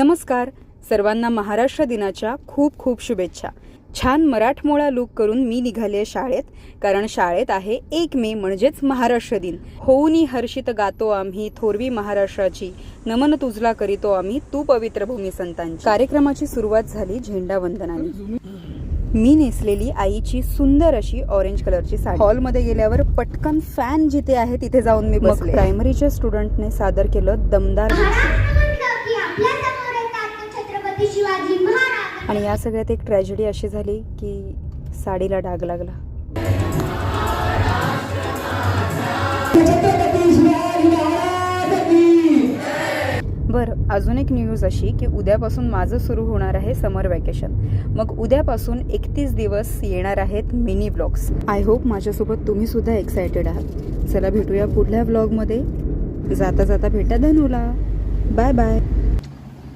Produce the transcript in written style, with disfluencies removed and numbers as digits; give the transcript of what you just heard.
नमस्कार सर्वांना महाराष्ट्र दिनाच्या खूप खूप शुभेच्छा। छान मराठमोळा लुक करून मी निघाली आहे शाळेत, कारण शाळेत आहे 1 मे म्हणजेच महाराष्ट्र दिन। होऊनी हर्षित गातो आम्ही थोरवी महाराष्ट्राची, नमन तुझला करीतो आम्ही तू पवित्र भूमी संतांची। कार्यक्रमाची सुरुवात झाली झेंडा वंदनाने। मी नेसलेली आईची सुंदर अशी ऑरेंज कलरची साडी। हॉलमध्ये गेल्यावर पटकन फॅन जिथे आहे तिथे जाऊन मी बसले। प्रायमरीच्या स्टुडंटने सादर केलं दमदार आणि या सगळ्यात एक ट्रॅजेडी अशी झाली की साडीला डाग लागला। बरं, अजून एक न्यूज अशी की उद्यापासून माझं सुरू होणार आहे समर वॅकेशन। मग उद्यापासून 31 दिवस येणार आहेत मिनी व्लॉग्स। आय होप माझ्यासोबत तुम्ही सुद्धा एक्सायटेड आहात। चला भेटूया पुढल्या व्लॉगमध्ये। जाता जाता भेटा धनूला। Bye bye.